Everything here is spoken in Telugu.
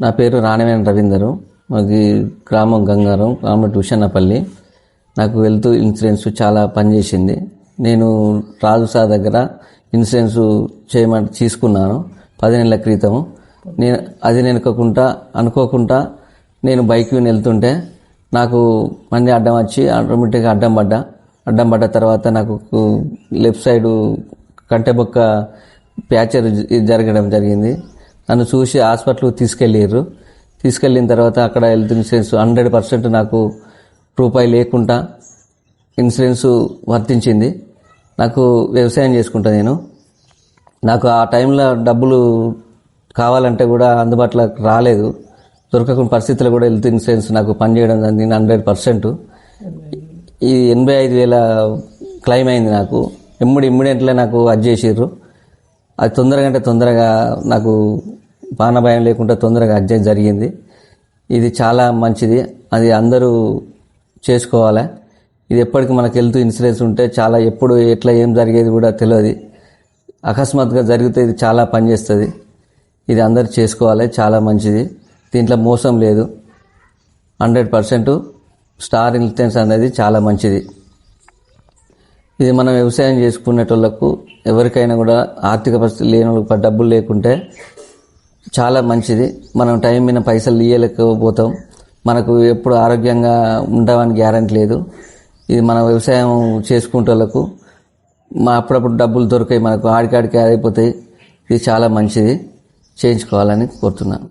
నా పేరు రాణవేణ రవీందరు. మాది గ్రామం గంగారం, గ్రామం ట్యూషన్నపల్లి. నాకు హెల్త్ ఇన్సూరెన్స్ చాలా పనిచేసింది. నేను రాజు సార్ దగ్గర ఇన్సూరెన్స్ చేయమని తీసుకున్నాను 10 నెలల క్రితం. నేను అనుకోకుండా నేను బైక్ వెళ్తుంటే నాకు మంది అడ్డం వచ్చి ఆటోమేటిక్గా అడ్డం పడ్డ తర్వాత నాకు లెఫ్ట్ సైడ్ కంటెబొక్క ప్యాచర్ జరగడం జరిగింది. నన్ను చూసి హాస్పిటల్కి తీసుకెళ్ళిన తర్వాత అక్కడ హెల్త్ ఇన్సూరెన్స్ 100% నాకు రూపాయి లేకుండా ఇన్సూరెన్స్ వర్తించింది. నాకు వ్యవసాయం చేసుకుంటా. నాకు ఆ టైంలో డబ్బులు కావాలంటే కూడా అందుబాటులో రాలేదు. దొరకకుండా పరిస్థితుల్లో కూడా హెల్త్ ఇన్సూరెన్స్ నాకు పనిచేయడం జరిగింది 100%. ఈ 85,000 క్లెయిమ్ అయింది నాకు. ఇమ్మీడియట్లీ నాకు అది చేసిర్రు. అది తొందరగా నాకు ప్రాణభయం లేకుండా తొందరగా అడ్జస్ట్ జరిగింది. ఇది చాలా మంచిది. అది అందరూ చేసుకోవాలి. ఇది ఎప్పటికీ మనకు హెల్త్ ఇన్సూరెన్స్ ఉంటే చాలా ఎప్పుడు ఎట్లా ఏం జరిగేది కూడా తెలియదు. అకస్మాత్తుగా జరిగితే ఇది చాలా పనిచేస్తుంది. ఇది అందరూ చేసుకోవాలి. చాలా మంచిది. దీంట్లో మోసం లేదు. 100% స్టార్ ఇన్సూరెన్స్ అనేది చాలా మంచిది. ఇది మనం వ్యవసాయం చేసుకునేటోళ్లకు ఎవరికైనా కూడా ఆర్థిక పరిస్థితి లేని వాళ్ళకి డబ్బులు లేకుంటే చాలా మంచిది. మనం టైం మీద పైసలు ఇవ్వలేకపోతాం. మనకు ఎప్పుడు ఆరోగ్యంగా ఉండడానికి గ్యారెంటీ లేదు. ఇది మన వ్యవసాయం చేసుకునేటోళ్లకు అప్పుడప్పుడు డబ్బులు దొరికాయి, మనకు ఆడికాడికి అయిపోతాయి. ఇది చాలా మంచిది. చేయించుకోవాలని కోరుతున్నాను.